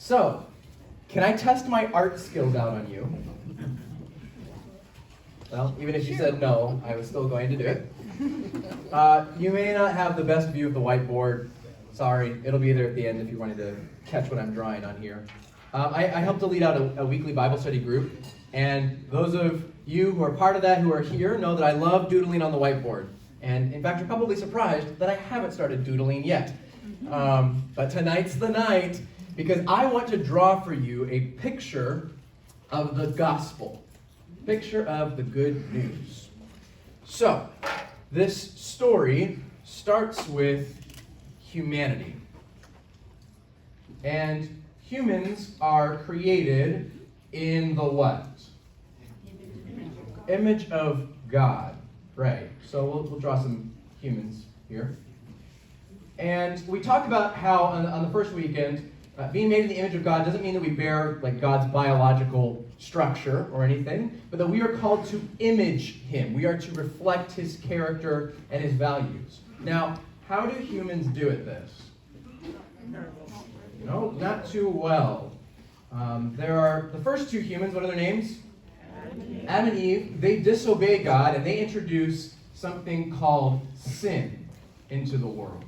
So, can I test my art skills out on you? Well, even if you said no, I was still going to do it. You may not have the best view of the whiteboard. Sorry, it'll be there at the end if you wanted to catch what I'm drawing on here. I help to lead out a weekly Bible study group, and those of you who are part of that, who are here, know that I love doodling on the whiteboard. And in fact, you're probably surprised that I haven't started doodling yet. But tonight's the night, because I want to draw for you a picture of the gospel. Picture of the good news. So, this story starts with humanity. And humans are created in the what? Image of God. Right. So we'll draw some humans here. And we talked about how on the first weekend, being made in the image of God doesn't mean that we bear like God's biological structure or anything, but that we are called to image Him. We are to reflect His character and His values. Now, how do humans do at this? No, not too well. There are the first two humans. What are their names? Adam and Eve. They disobey God and they introduce something called sin into the world.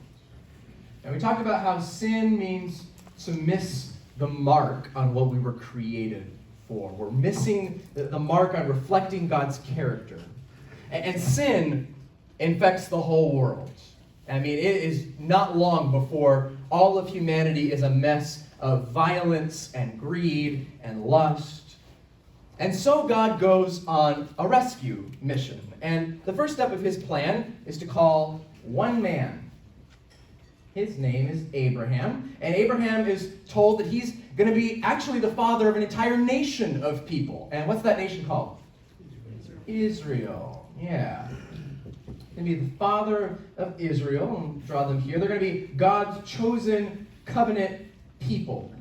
And we talked about how sin means to miss the mark on what we were created for. We're missing the mark on reflecting God's character. And sin infects the whole world. I mean, it is not long before all of humanity is a mess of violence and greed and lust. And so God goes on a rescue mission. And the first step of His plan is to call one man. His name is Abraham. And Abraham is told that he's going to be actually the father of an entire nation of people. And what's that nation called? Israel. Yeah. Going to be the father of Israel. I'll draw them here. They're going to be God's chosen covenant people.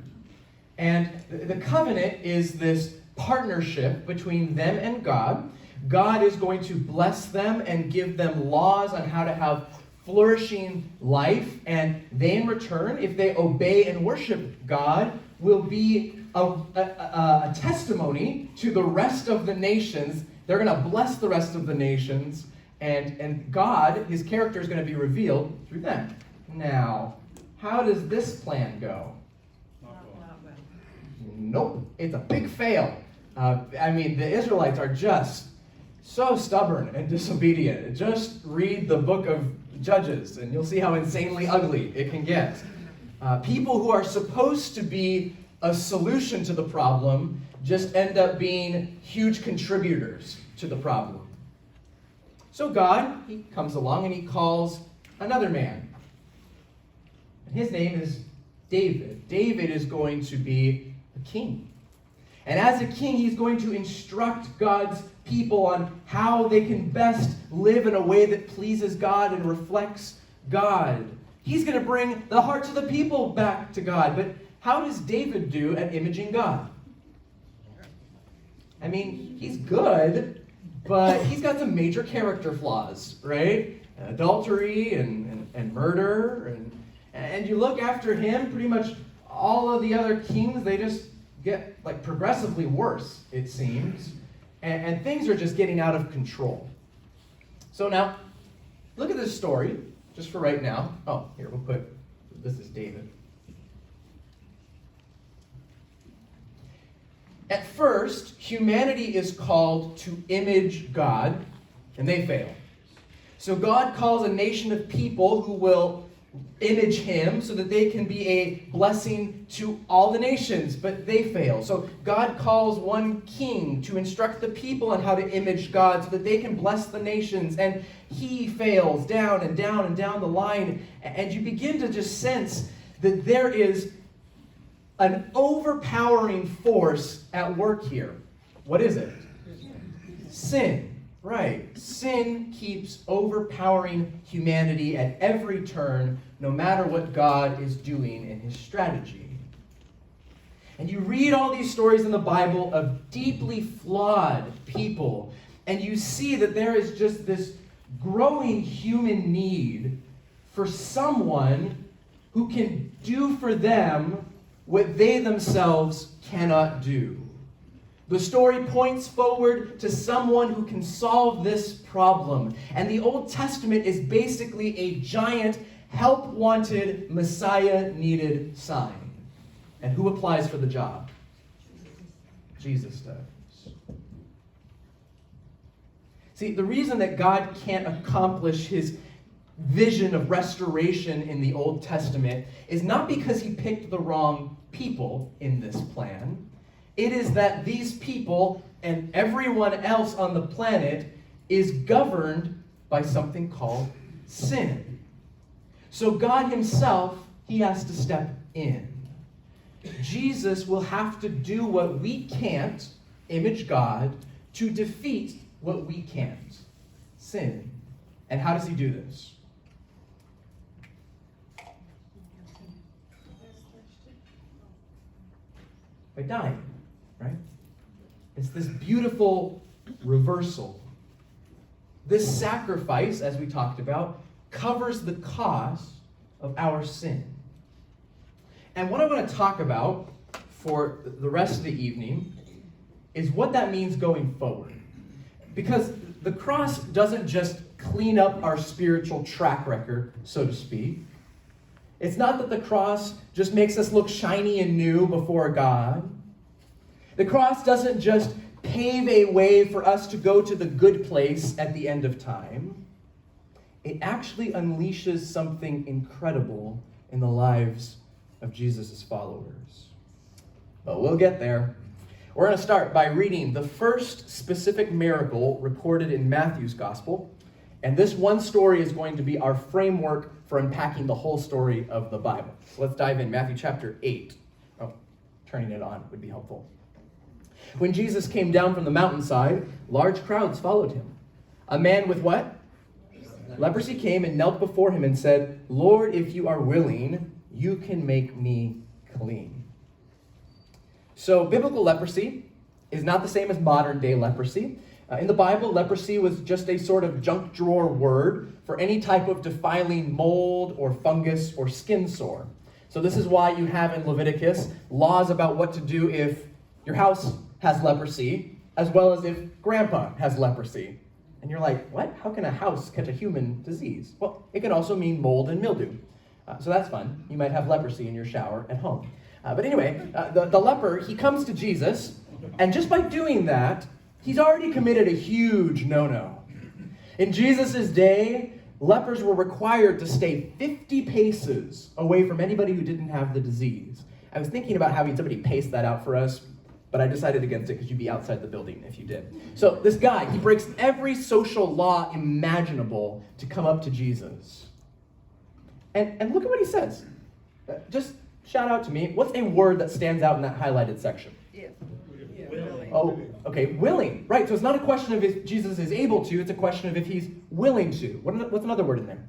And the covenant is this partnership between them and God. God is going to bless them and give them laws on how to have flourishing life. And they, in return, if they obey and worship God, will be a testimony to the rest of the nations. They're going to bless the rest of the nations. And God, His character, is going to be revealed through them. Now, how does this plan go? Nope. It's a big fail. The Israelites are just so stubborn and disobedient. Just read the book of Judges, and you'll see how insanely ugly it can get. People who are supposed to be a solution to the problem just end up being huge contributors to the problem. So God, He comes along and He calls another man. And his name is David. David is going to be a king. And as a king, he's going to instruct God's people on how they can best live in a way that pleases God and reflects God. He's going to bring the hearts of the people back to God. But how does David do at imaging God? I mean, he's good, but he's got some major character flaws, right? Adultery and murder. And you look after him, pretty much all of the other kings, they just get like progressively worse, it seems. And things are just getting out of control. So now, look at this story, just for right now. Oh, here, this is David. At first, humanity is called to image God, and they fail. So God calls a nation of people who will image Him so that they can be a blessing to all the nations, but they fail. So God calls one king to instruct the people on how to image God so that they can bless the nations, and he fails down and down and down the line, and you begin to just sense that there is an overpowering force at work here. What is it? Sin. Right. Sin keeps overpowering humanity at every turn, no matter what God is doing in His strategy. And you read all these stories in the Bible of deeply flawed people, and you see that there is just this growing human need for someone who can do for them what they themselves cannot do. The story points forward to someone who can solve this problem. And the Old Testament is basically a giant, help-wanted, Messiah-needed sign. And who applies for the job? Jesus does. See, the reason that God can't accomplish his vision of restoration in the Old Testament is not because he picked the wrong people in this plan. It is that these people and everyone else on the planet is governed by something called sin. So God himself, he has to step in. Jesus will have to do what we can't, image God, to defeat what we can't, sin. And how does he do this? By dying, right? It's this beautiful reversal. This sacrifice, as we talked about, covers the cost of our sin. And what I want to talk about for the rest of the evening is what that means going forward. Because the cross doesn't just clean up our spiritual track record, so to speak. It's not that the cross just makes us look shiny and new before God. The cross doesn't just pave a way for us to go to the good place at the end of time. It actually unleashes something incredible in the lives of Jesus' followers. But we'll get there. We're going to start by reading the first specific miracle recorded in Matthew's gospel. And this one story is going to be our framework for unpacking the whole story of the Bible. So let's dive in. Matthew chapter 8. Oh, turning it on would be helpful. When Jesus came down from the mountainside, large crowds followed him. A man with what? Leprosy came and knelt before him and said, "Lord, if you are willing, you can make me clean." So biblical leprosy is not the same as modern day leprosy. In the Bible, leprosy was just a sort of junk drawer word for any type of defiling mold or fungus or skin sore. So this is why you have in Leviticus laws about what to do if your house has leprosy, as well as if grandpa has leprosy. And you're like, what? How can a house catch a human disease? Well, it can also mean mold and mildew. So that's fun. You might have leprosy in your shower at home. But anyway, the leper, he comes to Jesus, and just by doing that, he's already committed a huge no-no. In Jesus' day, lepers were required to stay 50 paces away from anybody who didn't have the disease. I was thinking about having somebody pace that out for us, but I decided against it because you'd be outside the building if you did. So this guy, he breaks every social law imaginable to come up to Jesus. And look at what he says. Just shout out to me. What's a word that stands out in that highlighted section? Willing. Oh, okay, willing. Right, so it's not a question of if Jesus is able to, it's a question of if he's willing to. What's another word in there?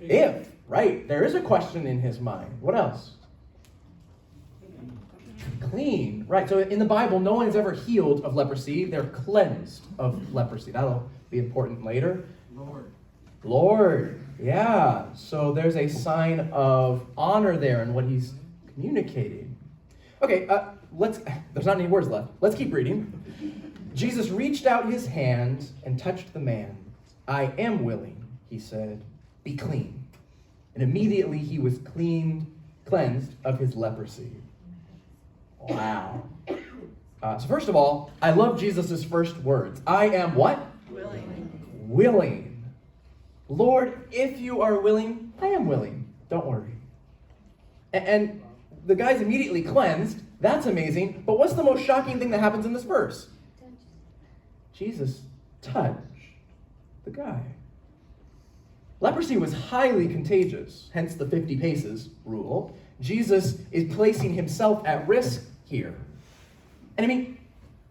If, right. There is a question in his mind. What else? Clean. Right, so in the Bible, no one is ever healed of leprosy. They're cleansed of leprosy. That'll be important later. Lord. Yeah, so there's a sign of honor there in what he's communicating. Okay, there's not any words left. Let's keep reading. Jesus reached out his hand and touched the man. "I am willing," he said, "be clean." And immediately he was cleansed of his leprosy. Wow. So first of all, I love Jesus' first words. I am what? Willing. Lord, if you are willing, I am willing. Don't worry. And the guy's immediately cleansed. That's amazing. But what's the most shocking thing that happens in this verse? Jesus touched the guy. Leprosy was highly contagious, hence the 50 paces rule. Jesus is placing himself at risk here. And I mean,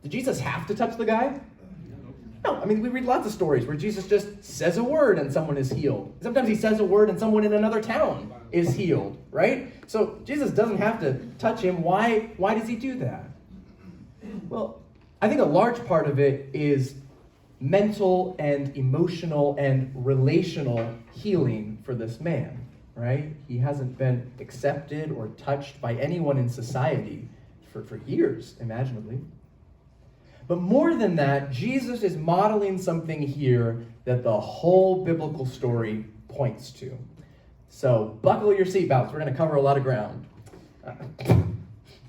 did Jesus have to touch the guy? No, I mean, we read lots of stories where Jesus just says a word and someone is healed. Sometimes he says a word and someone in another town is healed, right? So Jesus doesn't have to touch him. Why does he do that? Well, I think a large part of it is mental and emotional and relational healing for this man. right? He hasn't been accepted or touched by anyone in society for years, imaginably. But more than that, Jesus is modeling something here that the whole biblical story points to. So buckle your seatbelts. We're going to cover a lot of ground.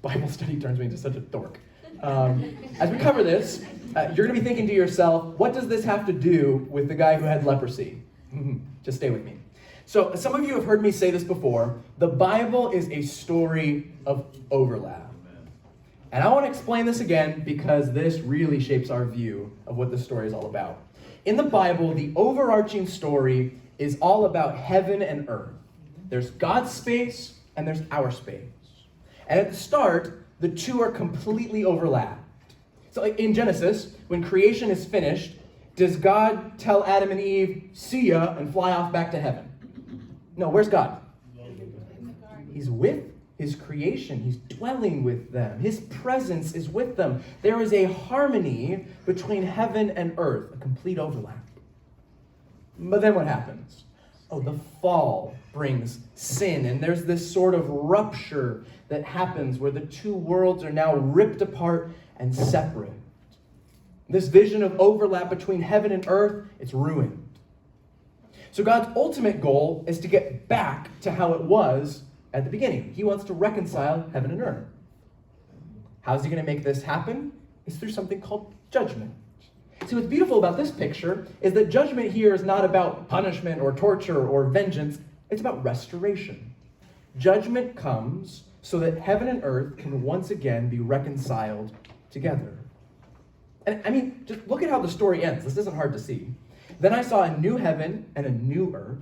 Bible study turns me into such a dork. As we cover this, you're going to be thinking to yourself, what does this have to do with the guy who had leprosy? Just stay with me. So some of you have heard me say this before. The Bible is a story of overlap. And I want to explain this again because this really shapes our view of what this story is all about. In the Bible, the overarching story is all about heaven and earth. There's God's space and there's our space. And at the start, the two are completely overlapped. So like in Genesis, when creation is finished, does God tell Adam and Eve, see ya, and fly off back to heaven? No, where's God? He's with his creation. He's dwelling with them. His presence is with them. There is a harmony between heaven and earth, a complete overlap. But then what happens? Oh, the fall brings sin, and there's this sort of rupture that happens where the two worlds are now ripped apart and separate. This vision of overlap between heaven and earth, it's ruined. So God's ultimate goal is to get back to how it was at the beginning. He wants to reconcile heaven and earth. How's he going to make this happen? It's through something called judgment. See, what's beautiful about this picture is that judgment here is not about punishment or torture or vengeance. It's about restoration. Judgment comes so that heaven and earth can once again be reconciled together. And I mean, just look at how the story ends. This isn't hard to see. Then I saw a new heaven and a new earth,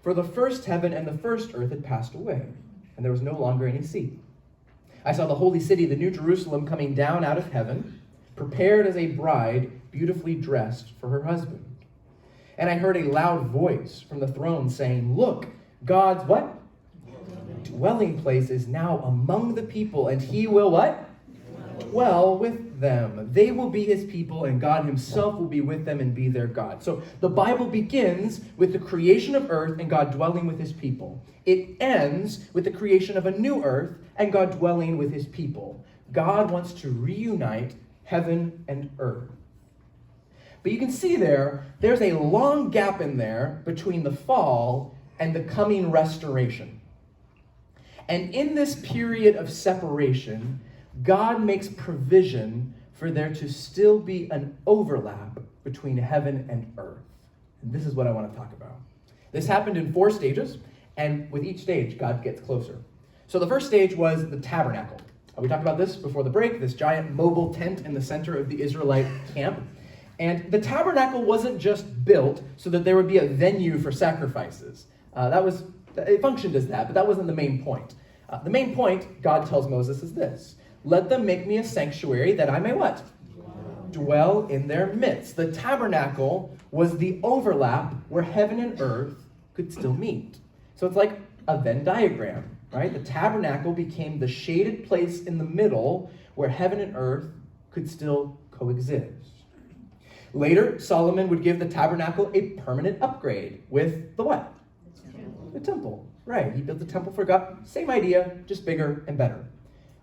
for the first heaven and the first earth had passed away, and there was no longer any sea. I saw the holy city, the new Jerusalem, coming down out of heaven, prepared as a bride, beautifully dressed for her husband. And I heard a loud voice from the throne saying, look, God's what? Dwelling place is now among the people, and he will what? Dwell with them. They will be his people, and God himself will be with them and be their God. So the Bible begins with the creation of earth and God dwelling with his people. It ends with the creation of a new earth and God dwelling with his people. God wants to reunite heaven and earth. But you can see there's a long gap in there between the fall and the coming restoration. And in this period of separation, God makes provision for there to still be an overlap between heaven and earth. And this is what I want to talk about. This happened in 4 stages, and with each stage, God gets closer. So the first stage was the tabernacle. We talked about this before the break, this giant mobile tent in the center of the Israelite camp. And the tabernacle wasn't just built so that there would be a venue for sacrifices. It functioned as that, but that wasn't the main point. The main point, God tells Moses, is this. Let them make me a sanctuary that I may what? Dwell in their midst. The tabernacle was the overlap where heaven and earth could still meet. So it's like a Venn diagram, right? The tabernacle became the shaded place in the middle where heaven and earth could still coexist. Later, Solomon would give the tabernacle a permanent upgrade with the what? The temple. Right, he built the temple for God. Same idea, just bigger and better.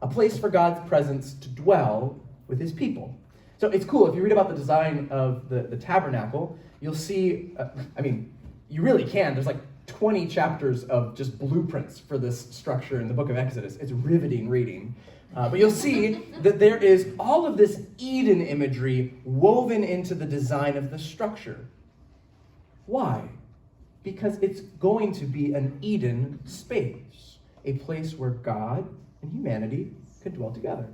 A place for God's presence to dwell with his people. So it's cool. If you read about the design of the tabernacle, you'll see, you really can. There's like 20 chapters of just blueprints for this structure in the book of Exodus. It's riveting reading. But you'll see that there is all of this Eden imagery woven into the design of the structure. Why? Because it's going to be an Eden space, a place where God and humanity can dwell together.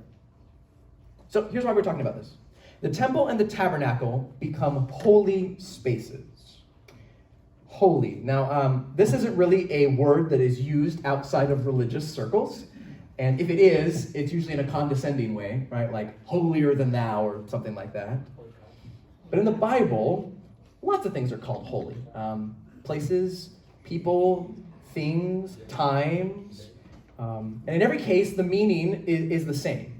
So here's why we're talking about this. The temple and the tabernacle become holy spaces. Holy. Now, this isn't really a word that is used outside of religious circles. And if it is, it's usually in a condescending way, right? Like holier than thou or something like that. But in the Bible, lots of things are called holy. Places, people, things, times. And in every case, the meaning is the same.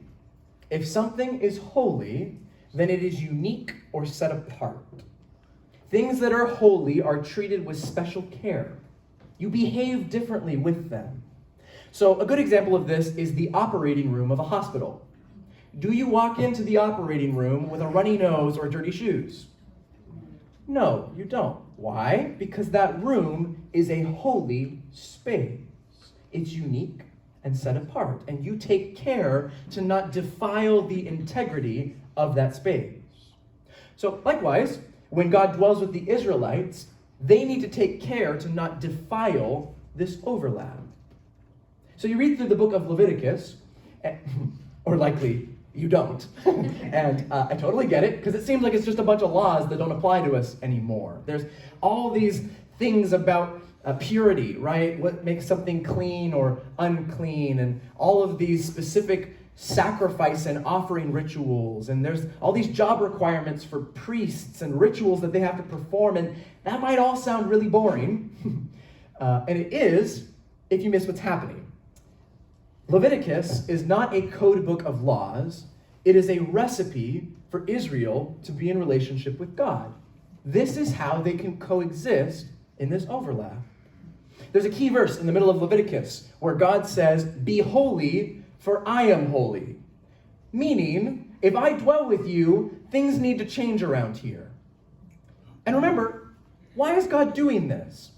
If something is holy, then it is unique or set apart. Things that are holy are treated with special care. You behave differently with them. So a good example of this is the operating room of a hospital. Do you walk into the operating room with a runny nose or dirty shoes? No, you don't. Why? Because that room is a holy space. It's unique and set apart, and you take care to not defile the integrity of that space. So likewise, when God dwells with the Israelites, they need to take care to not defile this overlap. So you read through the book of Leviticus, or likely you don't. And I totally get it, because it seems like it's just a bunch of laws that don't apply to us anymore. There's all these things about purity, right? What makes something clean or unclean, and all of these specific sacrifice and offering rituals, and there's all these job requirements for priests and rituals that they have to perform, and that might all sound really boring, and it is if you miss what's happening. Leviticus is not a code book of laws. It is a recipe for Israel to be in relationship with God. This is how they can coexist in this overlap. There's a key verse in the middle of Leviticus where God says, "Be holy, for I am holy." Meaning, if I dwell with you, things need to change around here. And remember, why is God doing this?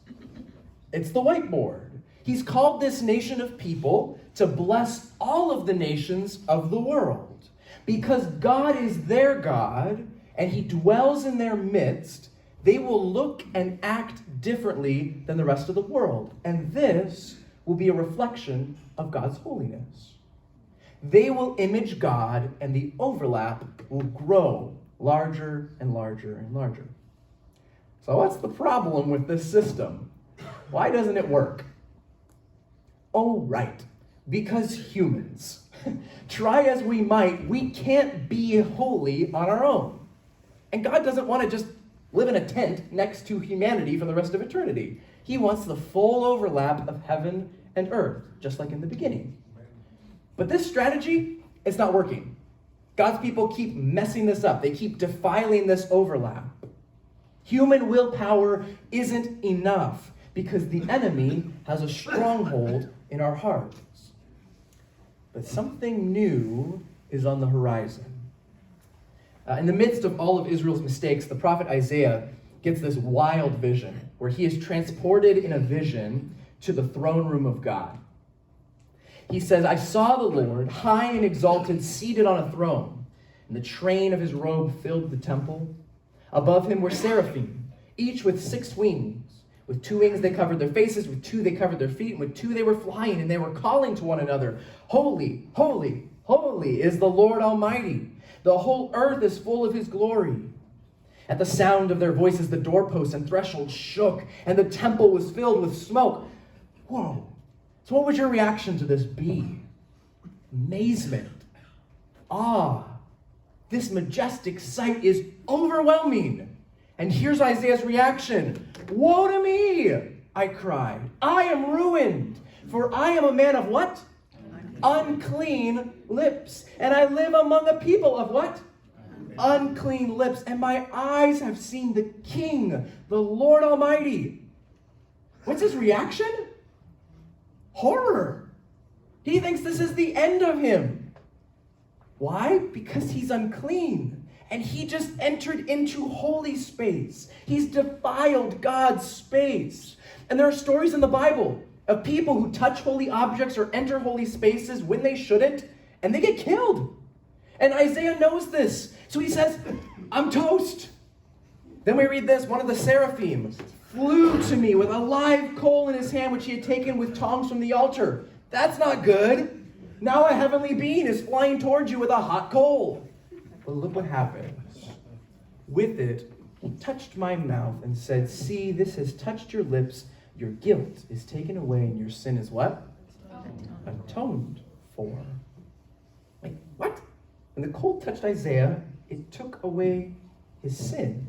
It's the whiteboard. He's called this nation of people to bless all of the nations of the world. Because God is their God, and he dwells in their midst, they will look and act differently than the rest of the world. And this will be a reflection of God's holiness. They will image God, and the overlap will grow larger and larger and larger. So what's the problem with this system? Why doesn't it work? Oh, right. Because humans. Try as we might, we can't be holy on our own. And God doesn't want to just live in a tent next to humanity for the rest of eternity. He wants the full overlap of heaven and earth, just like in the beginning. But this strategy, it's not working. God's people keep messing this up. They keep defiling this overlap. Human willpower isn't enough because the enemy has a stronghold in our hearts. But something new is on the horizon. In the midst of all of Israel's mistakes, the prophet Isaiah gets this wild vision where he is transported in a vision to the throne room of God. He says, "I saw the Lord high and exalted, seated on a throne, and the train of his robe filled the temple. Above him were seraphim, each with 6 wings. With 2 wings they covered their faces, with 2 they covered their feet, and with 2 they were flying, and they were calling to one another, 'Holy, holy, holy is the Lord Almighty. The whole earth is full of his glory.' At the sound of their voices, the doorposts and thresholds shook, and the temple was filled with smoke." Whoa. So what would your reaction to this be? Amazement. Awe. This majestic sight is overwhelming. And here's Isaiah's reaction. "Woe to me, I cried. I am ruined, for I am a man of" what? Unclean lips. "And I live among a people of" what? Unclean lips. "And my eyes have seen the King, the Lord Almighty." What's his reaction? Horror. He thinks this is the end of him. Why? Because he's unclean. And he just entered into holy space. He's defiled God's space. And there are stories in the Bible of people who touch holy objects or enter holy spaces when they shouldn't, and they get killed. And Isaiah knows this. So he says, "I'm toast." Then we read this. "One of the seraphim flew to me with a live coal in his hand, which he had taken with tongs from the altar." That's not good. Now a heavenly being is flying towards you with a hot coal. But look what happens. With it, he touched my mouth and said, "See, this has touched your lips. Your guilt is taken away, and your sin is" what? Atoned for. Wait, what? When the coal touched Isaiah, it took away his sin.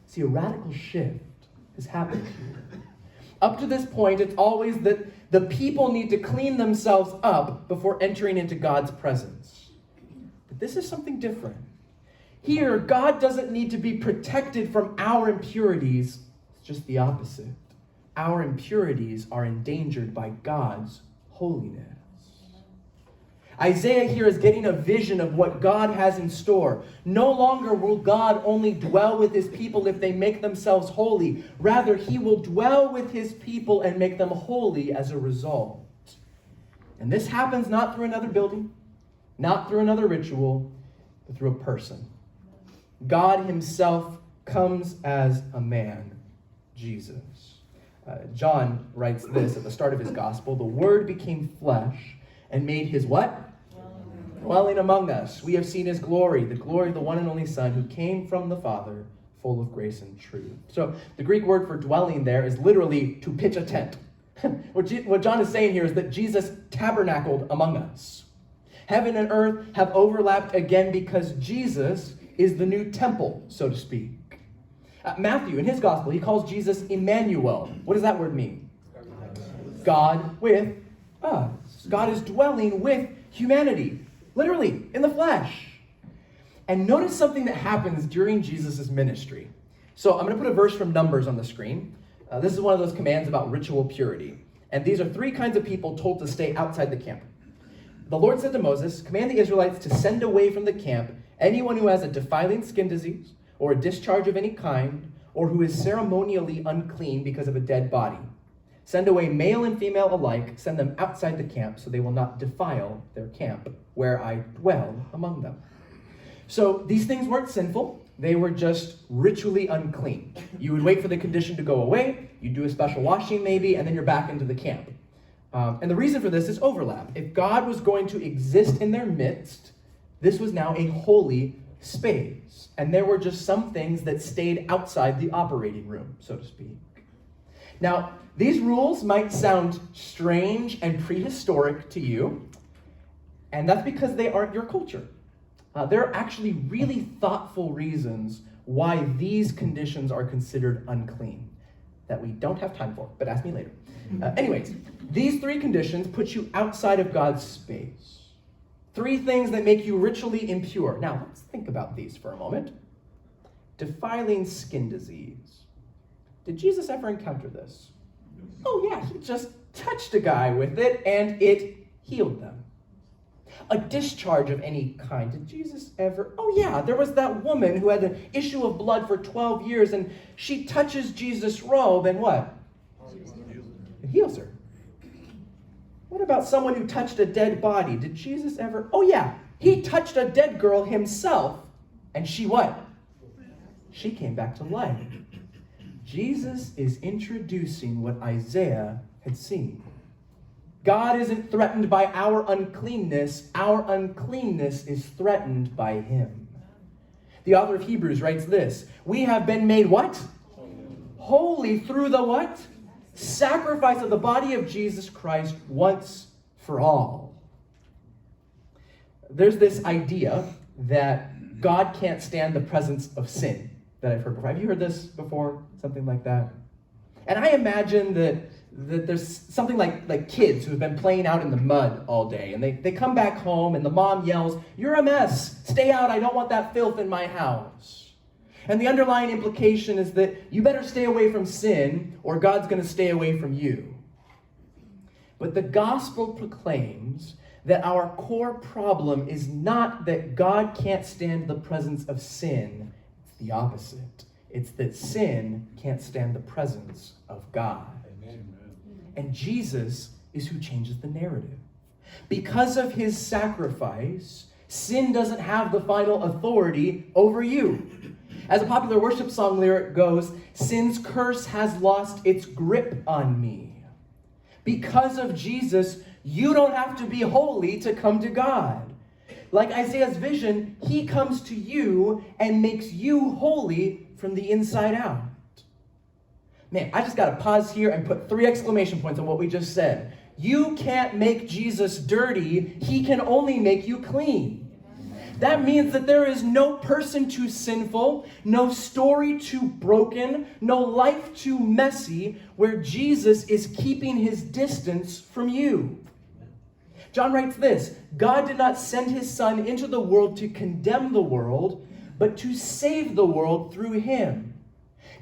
See, a radical shift has happened here. Up to this point, it's always that the people need to clean themselves up before entering into God's presence. But this is something different. Here, God doesn't need to be protected from our impurities. It's just the opposite. our impurities are endangered by God's holiness. Isaiah here is getting a vision of what God has in store. No longer will God only dwell with his people if they make themselves holy. Rather, he will dwell with his people and make them holy as a result. And this happens not through another building, not through another ritual, but through a person. God himself comes as a man, Jesus. John writes this at the start of his gospel: the Word became flesh and made his what? Dwelling among us. We have seen his glory, the glory of the one and only Son who came from the Father, full of grace and truth. So the Greek word for dwelling there is literally to pitch a tent. What John is saying here is that Jesus tabernacled among us. Heaven and earth have overlapped again because Jesus is the new temple, so to speak. Matthew, in his gospel, he calls Jesus Emmanuel. What does that word mean? God with us. God is dwelling with humanity, literally, in the flesh. And notice something that happens during Jesus' ministry. So I'm going to put a verse from Numbers on the screen. This is one of those commands about ritual purity. And these are 3 kinds of people told to stay outside the camp. The Lord said to Moses, command the Israelites to send away from the camp anyone who has a defiling skin disease, or a discharge of any kind, or who is ceremonially unclean because of a dead body. Send away male and female alike, send them outside the camp, so they will not defile their camp, where I dwell among them. So these things weren't sinful, they were just ritually unclean. You would wait for the condition to go away, you'd do a special washing maybe, and then you're back into the camp. And the reason for this is overlap. If God was going to exist in their midst, this was now a holy space. And there were just some things that stayed outside the operating room, so to speak. Now, these rules might sound strange and prehistoric to you, and that's because they aren't your culture. There are actually really thoughtful reasons why these conditions are considered unclean that we don't have time for, but ask me later. Anyways, these 3 conditions put you outside of God's space. 3 things that make you ritually impure. Now, let's think about these for a moment. Defiling skin disease. Did Jesus ever encounter this? Oh yeah, he just touched a guy with it and it healed them. A discharge of any kind. Did Jesus ever? Oh yeah, there was that woman who had an issue of blood for 12 years and she touches Jesus' robe and what? It heals her. What about someone who touched a dead body? Did Jesus ever? Oh yeah, he touched a dead girl himself and she what? She came back to life. Jesus is introducing what Isaiah had seen. God isn't threatened by our uncleanness is threatened by him. The author of Hebrews writes this: we have been made what? Holy through the what? Sacrifice of the body of Jesus Christ once for all. There's this idea that God can't stand the presence of sin that I've heard before. Have you heard this before? Something like that? And I imagine that there's something like kids who have been playing out in the mud all day, and they come back home and the mom yells, "You're a mess, stay out, I don't want that filth in my house." And the underlying implication is that you better stay away from sin or God's going to stay away from you. But the gospel proclaims that our core problem is not that God can't stand the presence of sin. It's the opposite. It's that sin can't stand the presence of God. Amen. And Jesus is who changes the narrative. Because of his sacrifice, sin doesn't have the final authority over you. As a popular worship song lyric goes, sin's curse has lost its grip on me. Because of Jesus, you don't have to be holy to come to God. Like Isaiah's vision, he comes to you and makes you holy from the inside out. Man, I just got to pause here and put 3 exclamation points on what we just said. You can't make Jesus dirty. He can only make you clean. That means that there is no person too sinful, no story too broken, no life too messy where Jesus is keeping his distance from you. John writes this: God did not send his Son into the world to condemn the world, but to save the world through him.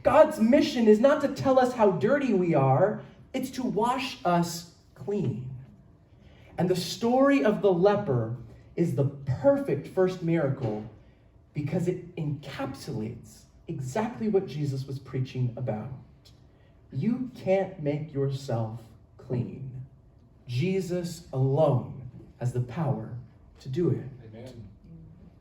God's mission is not to tell us how dirty we are, it's to wash us clean. And the story of the leper is the perfect first miracle because it encapsulates exactly what Jesus was preaching about. You can't make yourself clean. Jesus alone has the power to do it. Amen.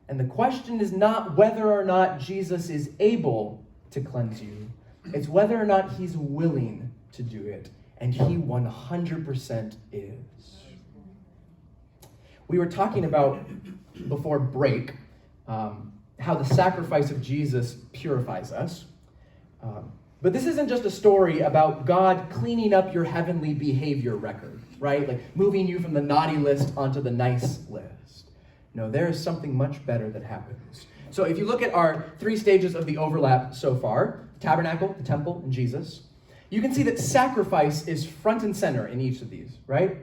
And the question is not whether or not Jesus is able to cleanse you. It's whether or not he's willing to do it. And he 100% is. We were talking about, before break, how the sacrifice of Jesus purifies us. But this isn't just a story about God cleaning up your heavenly behavior record, right? Like moving you from the naughty list onto the nice list. No, there is something much better that happens. So if you look at our 3 stages of the overlap so far, tabernacle, the temple, and Jesus, you can see that sacrifice is front and center in each of these, right?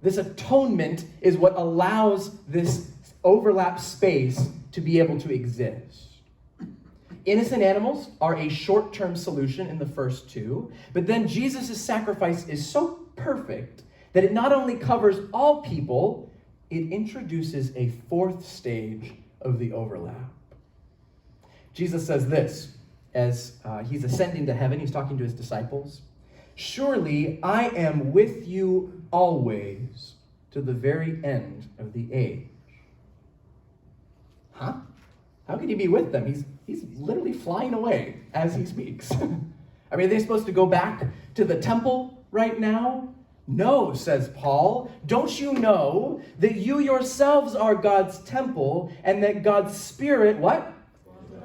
This atonement is what allows this overlap space to be able to exist. Innocent animals are a short-term solution in the first 2, but then Jesus' sacrifice is so perfect that it not only covers all people, it introduces a 4th stage of the overlap. Jesus says this as he's ascending to heaven. He's talking to his disciples. Surely I am with you always to the very end of the age. Huh? How can he be with them? He's literally flying away as he speaks. I mean, are they supposed to go back to the temple right now? No, says Paul. Don't you know that you yourselves are God's temple and that God's Spirit, what?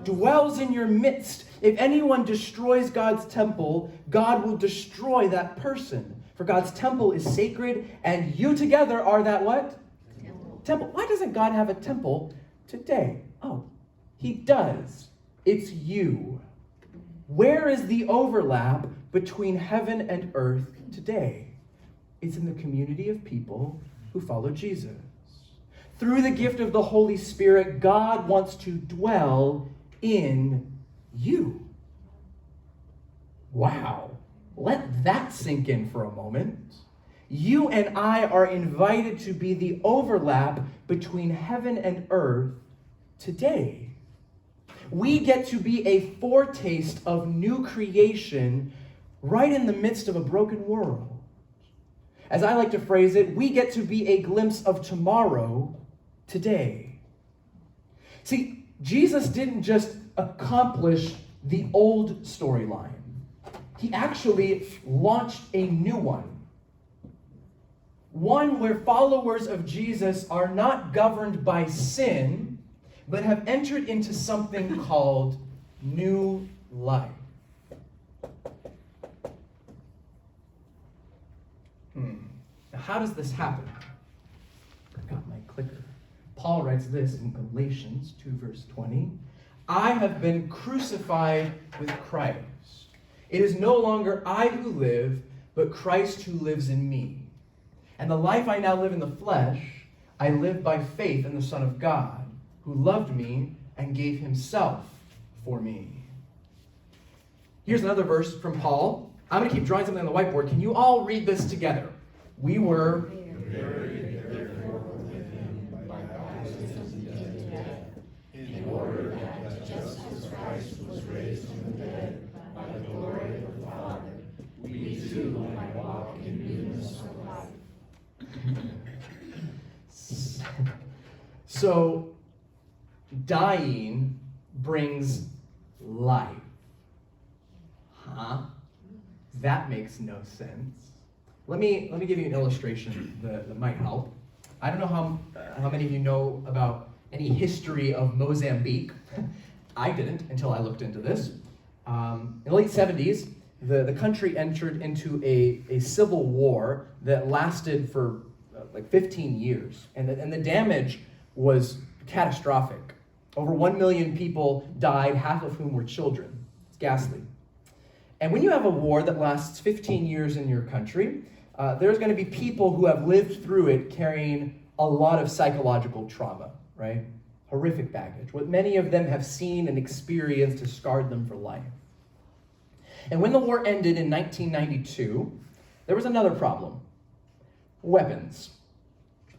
Dwells in your midst. If anyone destroys God's temple, God will destroy that person. For God's temple is sacred, and you together are that what? Temple. Why doesn't God have a temple today? Oh, he does. It's you. Where is the overlap between heaven and earth today? It's in the community of people who follow Jesus. Through the gift of the Holy Spirit, God wants to dwell in you. Wow. Let that sink in for a moment. You and I are invited to be the overlap between heaven and earth today. We get to be a foretaste of new creation right in the midst of a broken world. As I like to phrase it, we get to be a glimpse of tomorrow today. See, Jesus didn't just accomplish the old storyline. He actually launched a new one. One where followers of Jesus are not governed by sin, but have entered into something called new life. Now, how does this happen? Forgot my clicker. Paul writes this in Galatians 2, verse 20. I have been crucified with Christ. It is no longer I who live, but Christ who lives in me. And the life I now live in the flesh, I live by faith in the Son of God, who loved me and gave himself for me. Here's another verse from Paul. I'm going to keep drawing something on the whiteboard. Can you all read this together? We were Buried therefore with him by baptism into death, in order that just as Christ was raised from the dead by the glory of the Father, we too might walk in newness of life. So, dying brings life. Huh? That makes no sense. Let me give you an illustration that might help. I don't know how many of you know about any history of Mozambique. I didn't until I looked into this. In the late 70s, the country entered into a civil war that lasted for like 15 years. And the damage was catastrophic. Over 1 million people died, half of whom were children. It's ghastly. And when you have a war that lasts 15 years in your country, there's going to be people who have lived through it carrying a lot of psychological trauma, right? Horrific baggage. What many of them have seen and experienced has scarred them for life. And when the war ended in 1992, there was another problem: weapons.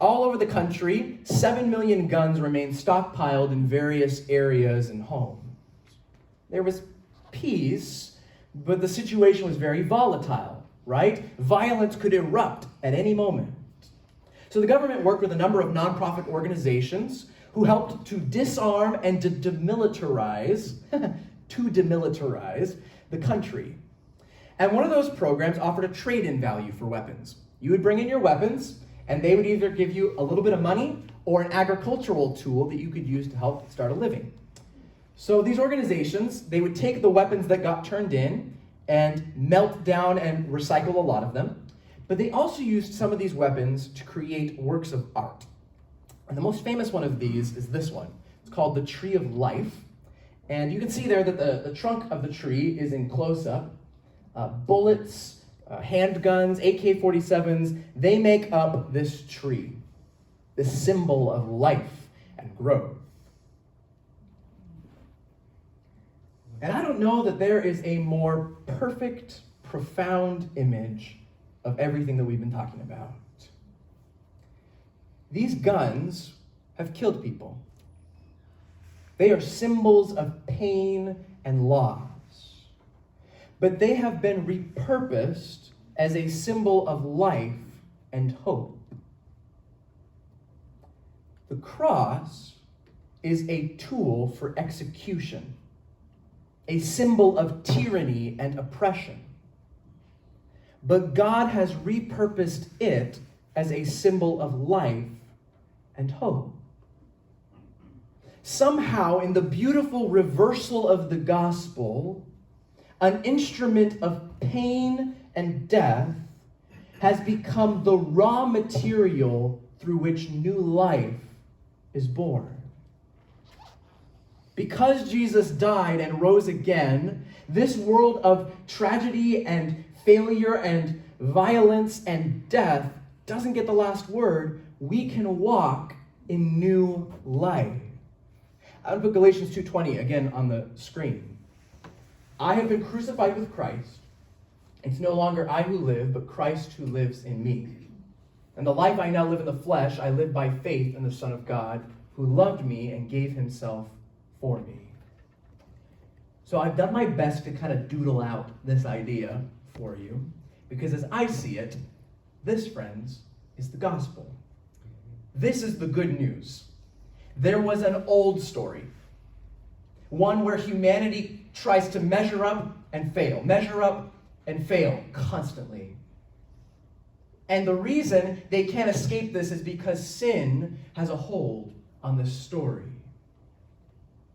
All over the country, 7 million guns remained stockpiled in various areas and homes. There was peace, but the situation was very volatile, right? Violence could erupt at any moment. So the government worked with a number of nonprofit organizations who helped to disarm and to demilitarize the country. And one of those programs offered a trade-in value for weapons. You would bring in your weapons, and they would either give you a little bit of money or an agricultural tool that you could use to help start a living. So these organizations, they would take the weapons that got turned in and melt down and recycle a lot of them, but they also used some of these weapons to create works of art. And the most famous one of these is this one. It's called the Tree of Life. And you can see there that the trunk of the tree is in close-up. Bullets, handguns, AK-47s, they make up this tree, this symbol of life and growth. And I don't know that there is a more perfect, profound image of everything that we've been talking about. These guns have killed people. They are symbols of pain and loss. But they have been repurposed as a symbol of life and hope. The cross is a tool for execution, a symbol of tyranny and oppression. But God has repurposed it as a symbol of life and hope. Somehow, in the beautiful reversal of the gospel, an instrument of pain and death has become the raw material through which new life is born. Because Jesus died and rose again, this world of tragedy and failure and violence and death doesn't get the last word. We can walk in new life. I would put Galatians 2:20 again on the screen. I have been crucified with Christ. It's no longer I who live, but Christ who lives in me. And the life I now live in the flesh, I live by faith in the Son of God, who loved me and gave himself for me. So I've done my best to kind of doodle out this idea for you, because as I see it, this, friends, is the gospel. This is the good news. There was an old story, one where humanity tries to measure up and fail constantly. And the reason they can't escape this is because sin has a hold on this story.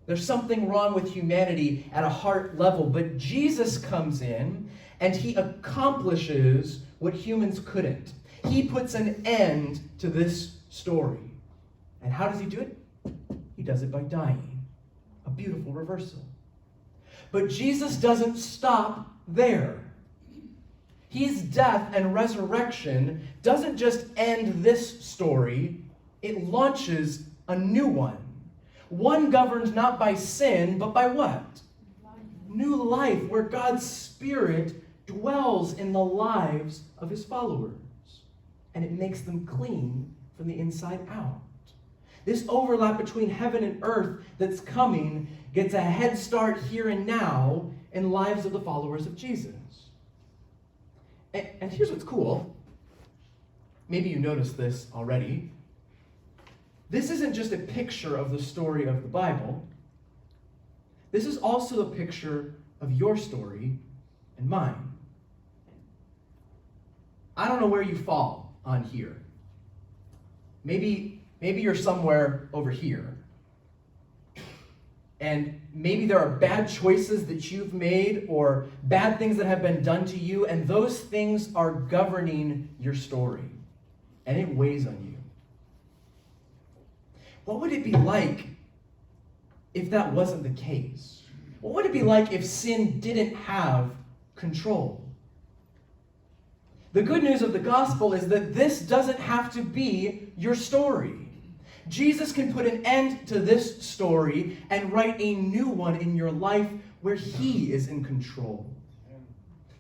There's something wrong with humanity at a heart level, but Jesus comes in and he accomplishes what humans couldn't. He puts an end to this story. And how does he do it? He does it by dying. A beautiful reversal. But Jesus doesn't stop there. His death and resurrection doesn't just end this story, it launches a new one. One governed not by sin, but by what? New life, where God's Spirit dwells in the lives of his followers. And it makes them clean from the inside out. This overlap between heaven and earth that's coming gets a head start here and now in lives of the followers of Jesus. And here's what's cool. Maybe you noticed this already. This isn't just a picture of the story of the Bible. This is also a picture of your story and mine. I don't know where you fall on here. Maybe you're somewhere over here. And maybe there are bad choices that you've made or bad things that have been done to you, and those things are governing your story. And it weighs on you. What would it be like if that wasn't the case? What would it be like if sin didn't have control? The good news of the gospel is that this doesn't have to be your story. Jesus can put an end to this story and write a new one in your life where he is in control.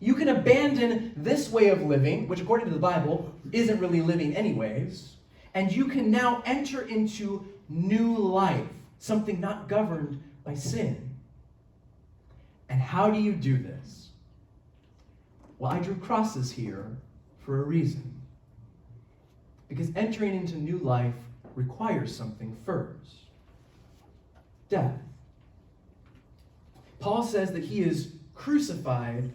You can abandon this way of living, which according to the Bible isn't really living anyways, and you can now enter into new life, something not governed by sin. And how do you do this? Well, I drew crosses here for a reason. Because entering into new life requires something first. Death. Paul says that he is crucified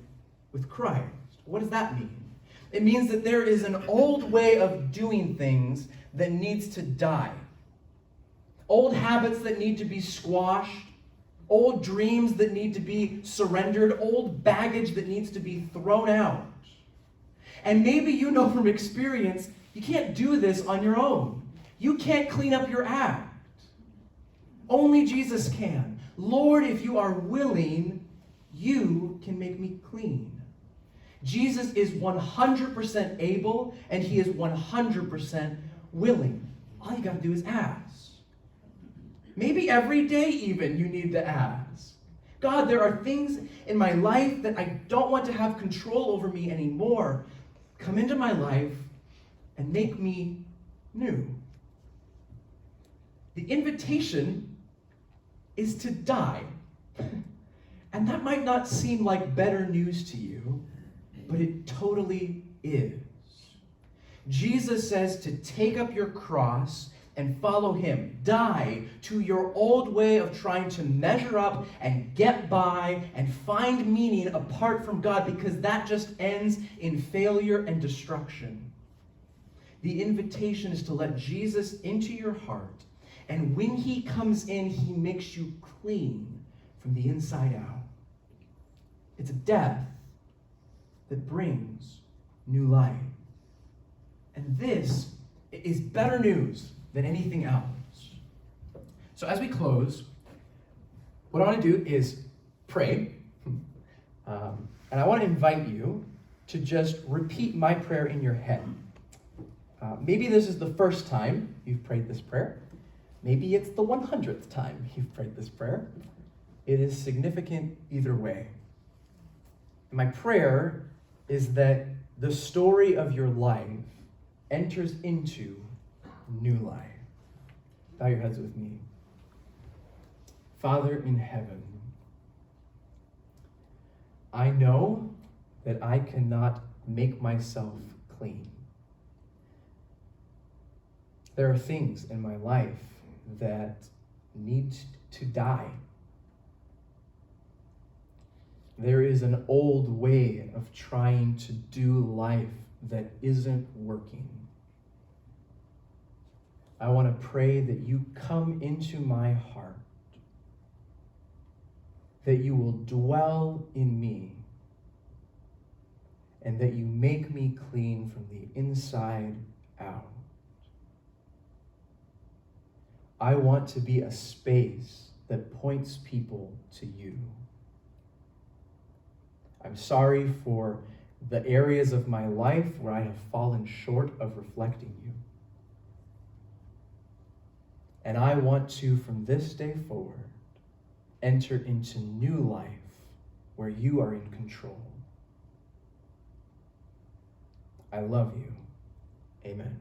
with Christ. What does that mean? It means that there is an old way of doing things that needs to die. Old habits that need to be squashed. Old dreams that need to be surrendered. Old baggage that needs to be thrown out. And maybe you know from experience, you can't do this on your own. You can't clean up your act. Only Jesus can. Lord, if you are willing, you can make me clean. Jesus is 100% able, and he is 100% willing. All you got to do is ask. Maybe every day even you need to ask. God, there are things in my life that I don't want to have control over me anymore. Come into my life and make me new. The invitation is to die. And that might not seem like better news to you, but it totally is. Jesus says to take up your cross and follow him. Die to your old way of trying to measure up and get by and find meaning apart from God, because that just ends in failure and destruction. The invitation is to let Jesus into your heart, and when he comes in, he makes you clean from the inside out. It's a death that brings new life. And this is better news than anything else. So as we close, what I want to do is pray. And I want to invite you to just repeat my prayer in your head. Maybe this is the first time you've prayed this prayer. Maybe it's the 100th time you've prayed this prayer. It is significant either way. My prayer is that the story of your life enters into new life. Bow your heads with me. Father in heaven, I know that I cannot make myself clean. There are things in my life that need to die. There is an old way of trying to do life that isn't working. I want to pray that you come into my heart, that you will dwell in me, and that you make me clean from the inside out. I want to be a space that points people to you. I'm sorry for the areas of my life where I have fallen short of reflecting you. And I want to, from this day forward, enter into new life where you are in control. I love you. Amen.